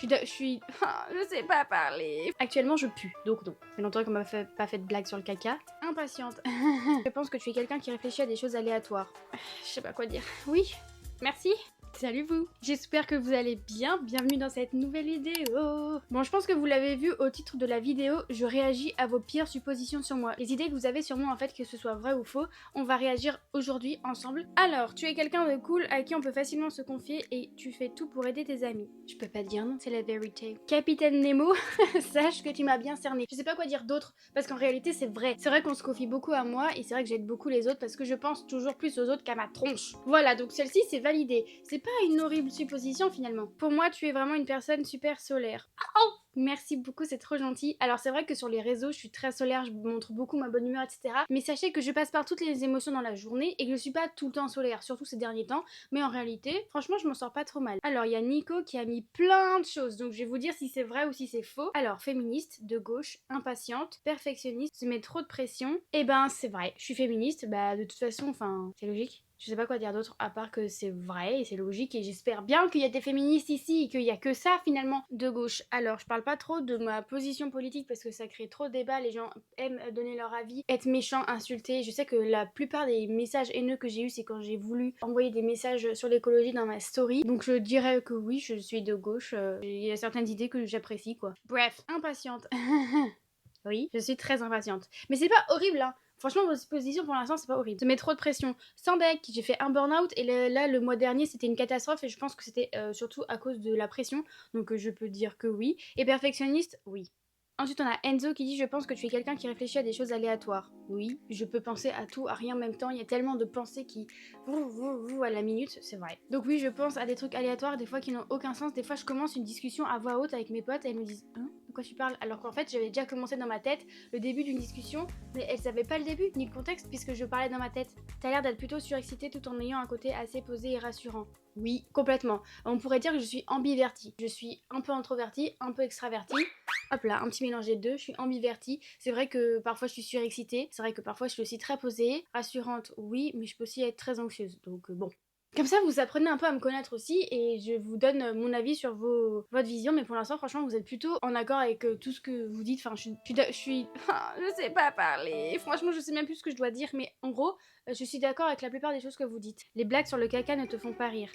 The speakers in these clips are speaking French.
Je suis... je sais pas parler. Actuellement, je pue, donc non. Ça fait longtemps qu'on m'a pas fait de blague sur le caca. Impatiente. Je pense que tu es quelqu'un qui réfléchit à des choses aléatoires. Je sais pas quoi dire. Oui, merci. Salut vous. J'espère que vous allez bien. Bienvenue dans cette nouvelle vidéo. Bon, je pense que vous l'avez vu au titre de la vidéo, je réagis à vos pires suppositions sur moi. Les idées que vous avez sur moi, en fait, que ce soit vrai ou faux, on va réagir aujourd'hui ensemble. Alors, tu es quelqu'un de cool à qui on peut facilement se confier et tu fais tout pour aider tes amis. Je peux pas dire non, c'est la vérité. Capitaine Nemo, sache que tu m'as bien cerné. Je sais pas quoi dire d'autre, parce qu'en réalité, c'est vrai. C'est vrai qu'on se confie beaucoup à moi et c'est vrai que j'aide beaucoup les autres parce que je pense toujours plus aux autres qu'à ma tronche. Voilà, donc celle-ci, c'est validé. C'est pas une horrible supposition finalement. Pour moi, tu es vraiment une personne super solaire. Oh, merci beaucoup, c'est trop gentil. Alors c'est vrai que sur les réseaux, je suis très solaire, je montre beaucoup ma bonne humeur, etc. Mais sachez que je passe par toutes les émotions dans la journée et que je suis pas tout le temps solaire, surtout ces derniers temps. Mais en réalité, franchement, je m'en sors pas trop mal. Alors il y a Nico qui a mis plein de choses, donc je vais vous dire si c'est vrai ou si c'est faux. Alors féministe, de gauche, impatiente, perfectionniste, se met trop de pression. Eh ben c'est vrai, je suis féministe, bah de toute façon, enfin, c'est logique. Je sais pas quoi dire d'autre à part que c'est vrai et c'est logique et j'espère bien qu'il y a des féministes ici et qu'il y a que ça finalement de gauche. Alors je parle pas trop de ma position politique parce que ça crée trop de débats, les gens aiment donner leur avis, être méchants, insulter. Je sais que la plupart des messages haineux que j'ai eu c'est quand j'ai voulu envoyer des messages sur l'écologie dans ma story. Donc je dirais que oui, je suis de gauche, il y a certaines idées que j'apprécie quoi. Bref, impatiente. Oui, je suis très impatiente. Mais c'est pas horrible hein. Franchement, vos positions pour l'instant, c'est pas horrible. Ça met trop de pression. Sans deck, j'ai fait un burn-out et là, le mois dernier, c'était une catastrophe et je pense que c'était surtout à cause de la pression. Donc, je peux dire que oui. Et perfectionniste, oui. Ensuite, on a Enzo qui dit je pense que tu es quelqu'un qui réfléchit à des choses aléatoires. Oui, je peux penser à tout, à rien en même temps. Il y a tellement de pensées qui à la minute, c'est vrai. Donc oui, je pense à des trucs aléatoires, des fois qui n'ont aucun sens. Des fois, je commence une discussion à voix haute avec mes potes et elles me disent hein, de quoi tu parles? Alors qu'en fait, j'avais déjà commencé dans ma tête le début d'une discussion, mais elles savaient pas le début ni le contexte puisque je parlais dans ma tête. T'as l'air d'être plutôt surexcité tout en ayant un côté assez posé et rassurant. Oui, complètement. On pourrait dire que je suis ambivertie. Je suis un peu introvertie, un peu extravertie. Hop là, un petit mélange des deux, je suis ambivertie. C'est vrai que parfois je suis surexcitée, c'est vrai que parfois je suis aussi très posée, rassurante, oui, mais je peux aussi être très anxieuse, donc bon. Comme ça, vous apprenez un peu à me connaître aussi et je vous donne mon avis sur votre vision, mais pour l'instant, franchement, vous êtes plutôt en accord avec tout ce que vous dites. Enfin, je suis je sais pas parler. Franchement, je sais même plus ce que je dois dire, mais en gros, je suis d'accord avec la plupart des choses que vous dites. Les blagues sur le caca ne te font pas rire.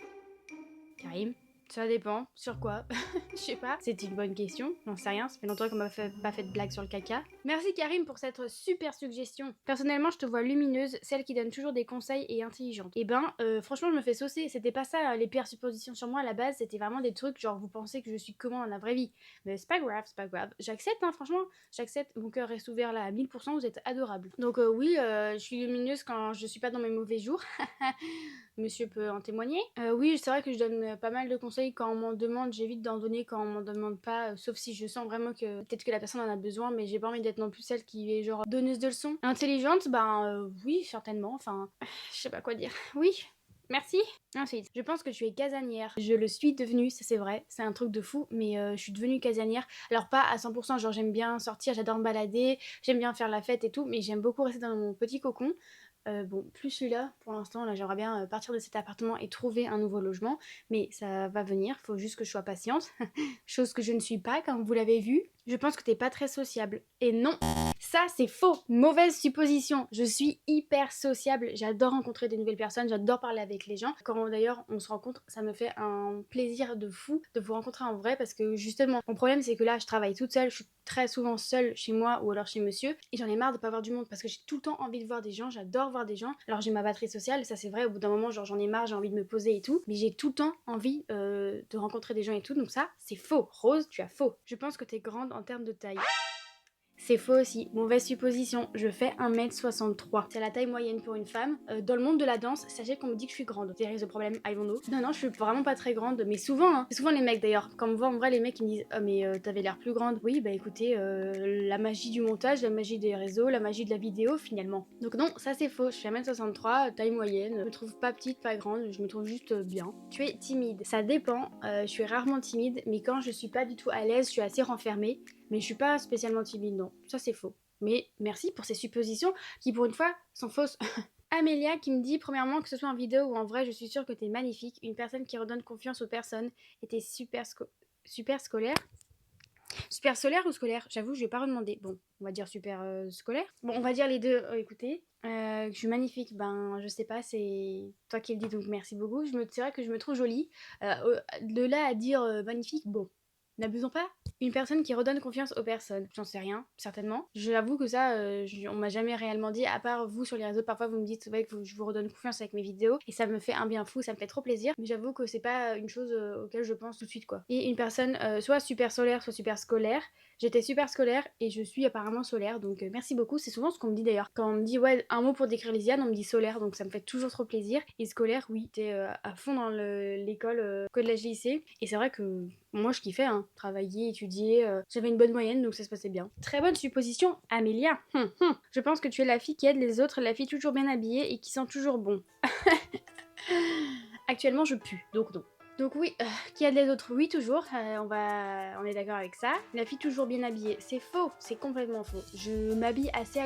Karim, ça dépend. Sur quoi? Je sais pas. C'est une bonne question. J'en sais rien. Ça fait longtemps qu'on m'a pas fait de blague sur le caca. Merci Karim pour cette super suggestion. Personnellement, je te vois lumineuse, celle qui donne toujours des conseils et intelligente. Et ben, franchement, je me fais saucer. C'était pas ça les pires suppositions sur moi à la base. C'était vraiment des trucs genre vous pensez que je suis comment dans la vraie vie. Mais c'est pas grave, c'est pas grave. J'accepte, hein, franchement. J'accepte. Mon cœur reste ouvert là à 1000%. Vous êtes adorable. Donc oui, je suis lumineuse quand je suis pas dans mes mauvais jours. Monsieur peut en témoigner. Oui, c'est vrai que je donne pas mal de conseils quand on m'en demande. J'évite d'en donner quand on m'en demande pas, sauf si je sens vraiment que peut-être que la personne en a besoin, mais j'ai pas envie d'être non plus celle qui est genre donneuse de leçons. Intelligente, ben oui, certainement. Enfin, je sais pas quoi dire. Oui. Merci. Ensuite, je pense que tu es casanière. Je le suis devenue, ça c'est vrai, c'est un truc de fou, mais je suis devenue casanière. Alors pas à 100%, genre j'aime bien sortir, j'adore me balader, j'aime bien faire la fête et tout, mais j'aime beaucoup rester dans mon petit cocon. Bon, plus celui-là, pour l'instant, là j'aimerais bien partir de cet appartement et trouver un nouveau logement, mais ça va venir, faut juste que je sois patiente, chose que je ne suis pas, comme vous l'avez vu. Je pense que t'es pas très sociable. Et non, ça c'est faux, mauvaise supposition. Je suis hyper sociable, j'adore rencontrer des nouvelles personnes, j'adore parler avec les gens. Quand d'ailleurs on se rencontre, ça me fait un plaisir de fou de vous rencontrer en vrai parce que justement, mon problème c'est que là je travaille toute seule, je suis très souvent seule chez moi ou alors chez monsieur et j'en ai marre de pas voir du monde parce que j'ai tout le temps envie de voir des gens, j'adore voir des gens. Alors j'ai ma batterie sociale, ça c'est vrai, au bout d'un moment genre j'en ai marre, j'ai envie de me poser et tout, mais j'ai tout le temps envie de rencontrer des gens et tout, donc ça c'est faux. Rose, tu as faux. Je pense que t'es grande en termes de taille. C'est faux aussi, mauvaise supposition, je fais 1m63. C'est la taille moyenne pour une femme. Dans le monde de la danse, sachez qu'on me dit que je suis grande. There is a problem, I don't know. Non, je suis vraiment pas très grande, mais souvent, hein. C'est souvent les mecs d'ailleurs. Quand on me voit en vrai, les mecs ils me disent oh mais t'avais l'air plus grande. Oui, bah écoutez, la magie du montage, la magie des réseaux, la magie de la vidéo finalement. Donc non, ça c'est faux, je suis 1m63, taille moyenne. Je me trouve pas petite, pas grande, je me trouve juste bien. Tu es timide, ça dépend. Je suis rarement timide, mais quand je suis pas du tout à l'aise, je suis assez renfermée. Mais je suis pas spécialement timide, non. Ça, c'est faux. Mais merci pour ces suppositions qui, pour une fois, sont fausses. Amélia qui me dit, premièrement, que ce soit en vidéo ou en vrai, je suis sûre que t'es magnifique, une personne qui redonne confiance aux personnes et t'es super super scolaire. Super solaire ou scolaire? J'avoue, je vais pas redemander. Bon, on va dire super scolaire. Bon, on va dire les deux. Écoutez, je suis magnifique. Ben, je sais pas, c'est toi qui le dis, donc merci beaucoup. C'est vrai que je me trouve jolie. De là à dire magnifique, bon, n'abusons pas. Une personne qui redonne confiance aux personnes. J'en sais rien, certainement. J'avoue que ça, on m'a jamais réellement dit, à part vous sur les réseaux, parfois vous me dites ouais, que je vous redonne confiance avec mes vidéos, et ça me fait un bien fou, ça me fait trop plaisir. Mais j'avoue que c'est pas une chose auquel je pense tout de suite, quoi. Et une personne soit super solaire, soit super scolaire. J'étais super scolaire et je suis apparemment solaire, donc merci beaucoup. C'est souvent ce qu'on me dit d'ailleurs. Quand on me dit ouais, un mot pour décrire Lisiane, on me dit solaire, donc ça me fait toujours trop plaisir. Et scolaire, oui, j'étais à fond dans l'école que de la GIC. Et c'est vrai que moi je kiffais, hein, travailler, étudier, j'avais une bonne moyenne donc ça se passait bien. Très bonne supposition, Amélia. Je pense que tu es la fille qui aide les autres, la fille toujours bien habillée et qui sent toujours bon. Actuellement je pue, donc non. Donc oui, qui aide les autres, oui toujours, on est d'accord avec ça. La fille toujours bien habillée, c'est faux, c'est complètement faux. Je m'habille assez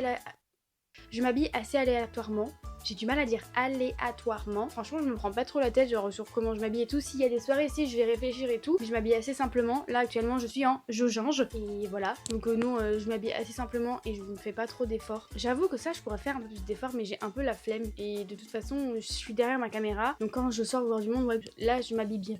aléatoirement. J'ai du mal à dire aléatoirement. Franchement, je me prends pas trop la tête genre sur comment je m'habille et tout. S'il y a des soirées ici, je vais réfléchir et tout. Mais je m'habille assez simplement. Là, actuellement, je suis en jauge et voilà. Donc non, je m'habille assez simplement et je ne fais pas trop d'efforts. J'avoue que ça, je pourrais faire un peu plus d'efforts, mais j'ai un peu la flemme. Et de toute façon, je suis derrière ma caméra. Donc quand je sors voir du monde, ouais, là, je m'habille bien.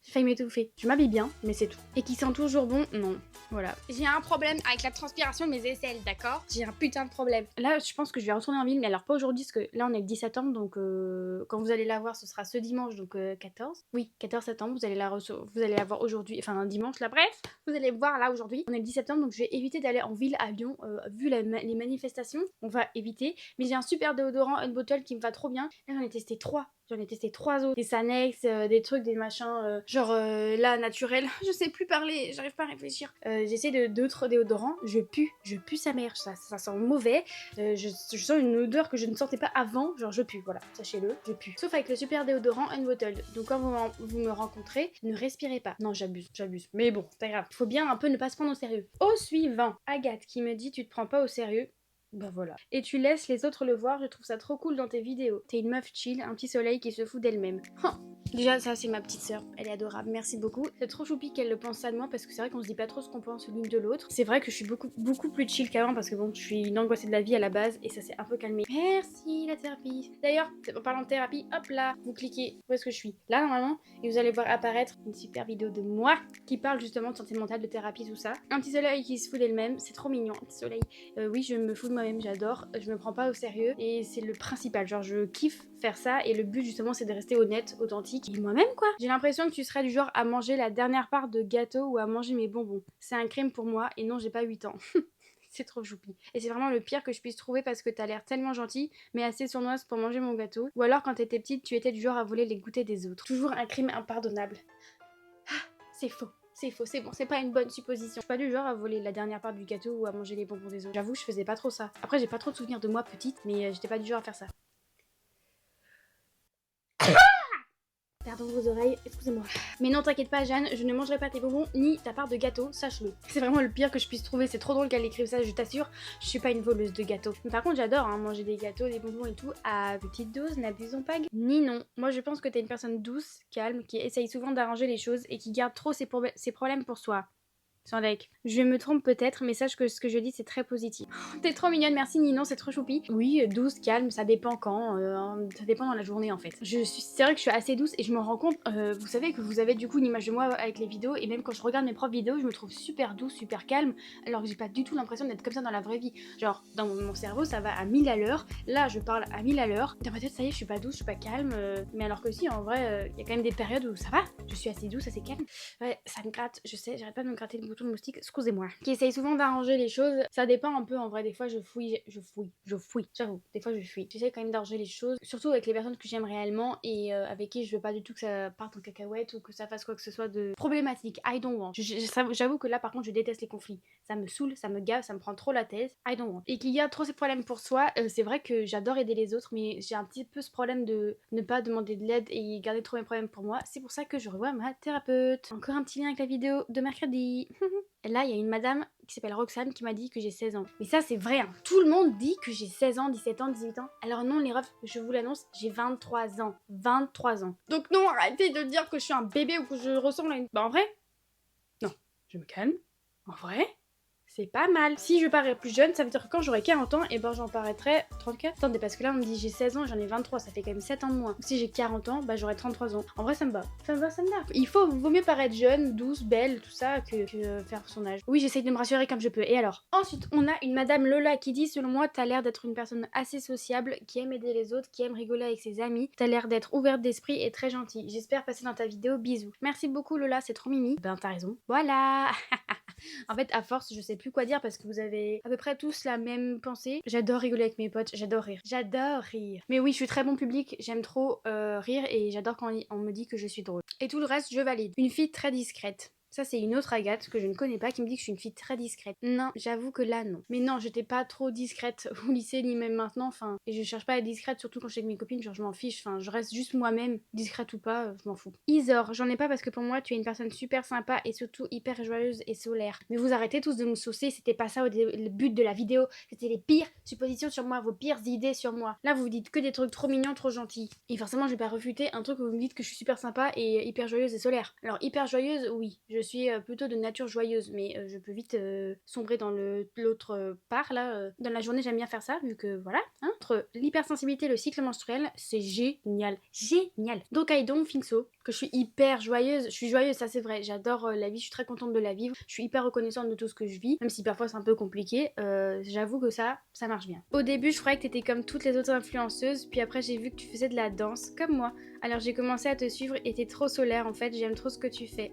J'ai failli m'étouffer. Je m'habille bien, mais c'est tout. Et qui sent toujours bon, non. Voilà. J'ai un problème avec la transpiration de mes aisselles, d'accord? J'ai un putain de problème. Là, je pense que je vais retourner en ville, mais alors pas aujourd'hui, parce que là, on est le 10 septembre, donc quand vous allez la voir, ce sera ce dimanche, donc 14. Oui, 14 septembre, vous allez la voir aujourd'hui, enfin un dimanche, là, bref. Vous allez voir là aujourd'hui. On est le 10 septembre, donc je vais éviter d'aller en ville à Lyon, vu les manifestations. On va éviter. Mais j'ai un super déodorant, une bottle qui me va trop bien. Là, j'en ai testé 3. J'en ai testé 3 autres. Des Sanex, des trucs, des machins, genre là, naturel. Je sais plus parler, j'arrive pas à réfléchir. J'essaie d'autres déodorants. Je pue sa mère. Ça sent mauvais. Je sens une odeur que je ne sentais pas avant. Genre, je pue, voilà. Sachez-le, je pue. Sauf avec le super déodorant Unbottled. Donc, quand vous me rencontrez, ne respirez pas. Non, j'abuse. Mais bon, c'est pas grave. Faut bien un peu ne pas se prendre au sérieux. Au suivant, Agathe qui me dit tu te prends pas au sérieux. Bah voilà. Et tu laisses les autres le voir, je trouve ça trop cool dans tes vidéos. T'es une meuf chill, un petit soleil qui se fout d'elle-même. Déjà, ça, c'est ma petite sœur. Elle est adorable. Merci beaucoup. C'est trop choupi qu'elle le pense ça de moi parce que c'est vrai qu'on se dit pas trop ce qu'on pense l'une de l'autre. C'est vrai que je suis beaucoup plus chill qu'avant parce que bon, je suis une angoissée de la vie à la base et ça s'est un peu calmé. Merci la thérapie. D'ailleurs, en parlant de thérapie, hop là, vous cliquez où est-ce que je suis. Là, normalement, et vous allez voir apparaître une super vidéo de moi qui parle justement de santé mentale, de thérapie, tout ça. Un petit soleil qui se fout d'elle-même. C'est trop mignon, un petit soleil. Oui, je me fous de moi-même, j'adore. Je me prends pas au sérieux et c'est le principal. Genre, je kiffe faire ça et le but justement c'est de rester honnête, authentique et moi-même quoi. J'ai l'impression que tu serais du genre à manger la dernière part de gâteau ou à manger mes bonbons. C'est un crime pour moi et non j'ai pas 8 ans. C'est trop choupi. Et c'est vraiment le pire que je puisse trouver parce que t'as l'air tellement gentille mais assez sournoise pour manger mon gâteau. Ou alors quand t'étais petite tu étais du genre à voler les goûters des autres. Toujours un crime impardonnable. C'est faux. C'est faux, c'est bon, c'est pas une bonne supposition. Je suis pas du genre à voler la dernière part du gâteau ou à manger les bonbons des autres. J'avoue, je faisais pas trop ça. Après, j'ai pas trop de souvenirs de moi petite, mais j'étais pas du genre à faire ça. Pardon vos oreilles, excusez-moi. Mais non, t'inquiète pas, Jeanne, je ne mangerai pas tes bonbons ni ta part de gâteau, sache-le. C'est vraiment le pire que je puisse trouver, c'est trop drôle qu'elle écrive ça, je t'assure. Je suis pas une voleuse de gâteaux. Mais par contre, j'adore manger des gâteaux, des bonbons et tout, à petite dose, n'abusons pas. Ni non. Moi, je pense que t'es une personne douce, calme, qui essaye souvent d'arranger les choses et qui garde trop ses problèmes pour soi. Sans deck. Je me trompe peut-être, mais sache que ce que je dis c'est très positif. T'es trop mignonne, merci Ninon, c'est trop choupi. Oui, douce, calme, ça dépend quand, ça dépend dans la journée en fait. C'est vrai que je suis assez douce et je me rends compte, vous savez que vous avez du coup une image de moi avec les vidéos et même quand je regarde mes propres vidéos, je me trouve super douce, super calme, alors que j'ai pas du tout l'impression d'être comme ça dans la vraie vie. Genre, dans mon cerveau, ça va à 1000 à l'heure, là je parle à 1000 à l'heure, dans ma tête ça y est, je suis pas douce, je suis pas calme, mais alors que si, en vrai, il y a quand même des périodes où ça va, je suis assez douce, assez calme. Ouais, ça me gratte, je sais, j'arrête pas de me gratter le bouton de moustique, excusez-moi. Qui essaye souvent d'arranger les choses, ça dépend un peu en vrai, des fois je fouille, j'avoue, des fois je fuis. J'essaie quand même d'arranger les choses, surtout avec les personnes que j'aime réellement et avec qui je veux pas du tout que ça parte en cacahuète ou que ça fasse quoi que ce soit de problématique. I don't want. J'avoue que là par contre je déteste les conflits. Ça me saoule, ça me gave, ça me prend trop la tête. I don't want. Et qu'il y a trop ces problèmes pour soi, c'est vrai que j'adore aider les autres, mais j'ai un petit peu ce problème de ne pas demander de l'aide et garder trop mes problèmes pour moi. C'est pour ça que je revois ma thérapeute. Encore un petit lien avec la vidéo de mercredi. Et là, il y a une madame qui s'appelle Roxane qui m'a dit que j'ai 16 ans. Mais ça, c'est vrai, hein. Tout le monde dit que j'ai 16 ans, 17 ans, 18 ans. Alors non, les refs, je vous l'annonce, j'ai 23 ans. 23 ans. Donc non, arrêtez de dire que je suis un bébé ou que je ressemble à une... Bah en vrai, non, je me calme. En vrai, c'est pas mal. Si je parais plus jeune, ça veut dire que quand j'aurai 40 ans, et ben j'en paraîtrai 34. Attendez, parce que là on me dit j'ai 16 ans, j'en ai 23, ça fait quand même 7 ans de moins. Si j'ai 40 ans, bah j'aurai 33 ans. En vrai ça me va. Ça me va, ça me va. Vaut mieux paraître jeune, douce, belle, tout ça, que faire son âge. Oui, j'essaye de me rassurer comme je peux. Et alors? Ensuite, on a une madame Lola qui dit, selon moi, t'as l'air d'être une personne assez sociable, qui aime aider les autres, qui aime rigoler avec ses amis. T'as l'air d'être ouverte d'esprit et très gentille. J'espère passer dans ta vidéo. Bisous. Merci beaucoup Lola, c'est trop mimi. Ben t'as raison. Voilà. En fait, à force, je sais plus quoi dire parce que vous avez à peu près tous la même pensée. J'adore rigoler avec mes potes, j'adore rire. J'adore rire. Mais oui, je suis très bon public, j'aime trop rire et j'adore quand on me dit que je suis drôle. Et tout le reste, je valide. Une fille très discrète. Ça, c'est une autre Agathe que je ne connais pas qui me dit que je suis une fille très discrète. Non, j'avoue que là, non. Mais non, j'étais pas trop discrète au lycée ni même maintenant. Enfin, et je cherche pas à être discrète, surtout quand je suis avec mes copines. Genre, je m'en fiche. Enfin, je reste juste moi-même, discrète ou pas, je m'en fous. Isor, j'en ai pas parce que pour moi, tu es une personne super sympa et surtout hyper joyeuse et solaire. Mais vous arrêtez tous de me saucer. C'était pas ça le but de la vidéo. C'était les pires suppositions sur moi, vos pires idées sur moi. Là, vous vous dites que des trucs trop mignons, trop gentils. Et forcément, je vais pas refuter un truc où vous me dites que je suis super sympa et hyper joyeuse et solaire. Alors, hyper joyeuse, oui. Je suis plutôt de nature joyeuse, mais je peux vite sombrer dans l'autre part là. Dans la journée, j'aime bien faire ça, vu que voilà. Hein, entre l'hypersensibilité et le cycle menstruel, c'est génial. Génial. Donc, I don't think so. Que je suis hyper joyeuse. Je suis joyeuse, ça c'est vrai. J'adore la vie, je suis très contente de la vivre. Je suis hyper reconnaissante de tout ce que je vis, même si parfois c'est un peu compliqué. J'avoue que ça marche bien. Au début, je croyais que t'étais comme toutes les autres influenceuses, puis après j'ai vu que tu faisais de la danse, comme moi. Alors j'ai commencé à te suivre et t'es trop solaire en fait, j'aime trop ce que tu fais.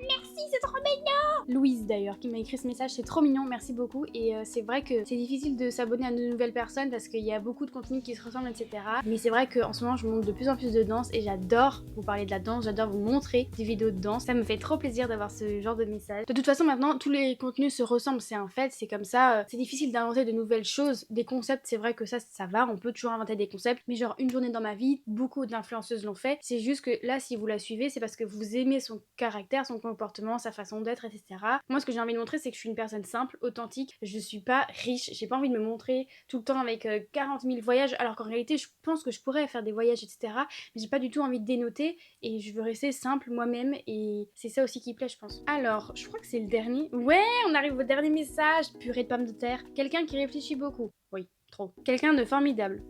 Merci, c'est trop mignon! Louise d'ailleurs qui m'a écrit ce message, c'est trop mignon, merci beaucoup. Et c'est vrai que c'est difficile de s'abonner à de nouvelles personnes parce qu'il y a beaucoup de contenus qui se ressemblent, etc. Mais c'est vrai qu'en ce moment je monte de plus en plus de danse et j'adore vous parler de la danse, j'adore vous montrer des vidéos de danse. Ça me fait trop plaisir d'avoir ce genre de message. De toute façon maintenant tous les contenus se ressemblent, c'est un fait, c'est comme ça. C'est difficile d'inventer de nouvelles choses, des concepts, c'est vrai que ça va, on peut toujours inventer des concepts. Mais genre une journée dans ma vie, beaucoup d'influenceuses l'ont fait. C'est juste que là si vous la suivez, c'est parce que vous aimez son caractère, son comportement, sa façon d'être, etc. Moi ce que j'ai envie de montrer c'est que je suis une personne simple, authentique, je suis pas riche, j'ai pas envie de me montrer tout le temps avec 40 000 voyages alors qu'en réalité je pense que je pourrais faire des voyages, etc. Mais j'ai pas du tout envie de dénoter et je veux rester simple moi-même et c'est ça aussi qui plaît je pense. Alors je crois que c'est le dernier. Ouais, on arrive au dernier message, purée de pommes de terre. Quelqu'un qui réfléchit beaucoup. Oui, trop. Quelqu'un de formidable.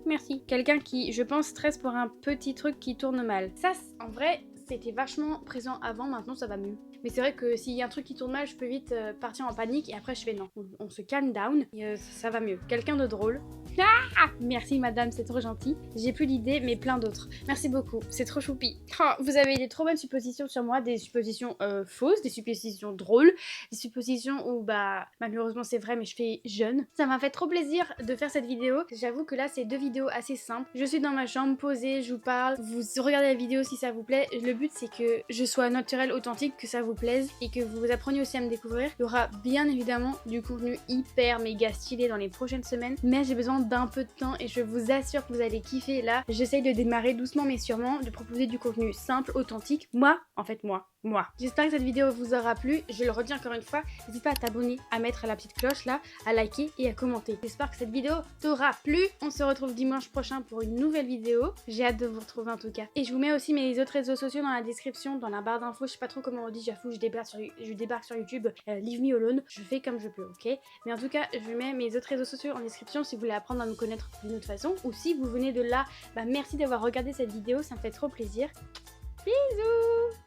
Merci. Quelqu'un qui, je pense, stresse pour un petit truc qui tourne mal. Ça, en vrai, c'était vachement présent avant, maintenant ça va mieux. Mais c'est vrai que s'il y a un truc qui tourne mal, je peux vite partir en panique et après je fais non. On se calme down et ça va mieux. Quelqu'un de drôle. Ah, merci madame, c'est trop gentil. J'ai plus d'idées, mais plein d'autres. Merci beaucoup, c'est trop choupi. Oh, vous avez des trop bonnes suppositions sur moi, des suppositions fausses, des suppositions drôles, des suppositions où bah malheureusement c'est vrai mais je fais jeune. Ça m'a fait trop plaisir de faire cette vidéo. J'avoue que là c'est 2 vidéos assez simples. Je suis dans ma chambre posée, je vous parle, vous regardez la vidéo si ça vous plaît. Le but c'est que je sois naturelle, authentique, que ça vous plaise et que vous appreniez aussi à me découvrir. Il y aura bien évidemment du contenu hyper méga stylé dans les prochaines semaines, mais j'ai besoin d'un peu de temps et je vous assure que vous allez kiffer. Là j'essaye de démarrer doucement mais sûrement, de proposer du contenu simple, authentique. Moi. J'espère que cette vidéo vous aura plu. Je le redis encore une fois, n'hésite pas à t'abonner, à mettre la petite cloche là, à liker et à commenter. J'espère que cette vidéo t'aura plu. On se retrouve dimanche prochain pour une nouvelle vidéo. J'ai hâte de vous retrouver en tout cas. Et je vous mets aussi mes autres réseaux sociaux dans la description, dans la barre d'infos. Je sais pas trop comment on dit, j'avoue, je débarque sur YouTube. Leave me alone. Je fais comme je peux, ok? Mais en tout cas, je vous mets mes autres réseaux sociaux en description si vous voulez apprendre à me connaître d'une autre façon. Ou si vous venez de là, bah merci d'avoir regardé cette vidéo, ça me fait trop plaisir. Bisous!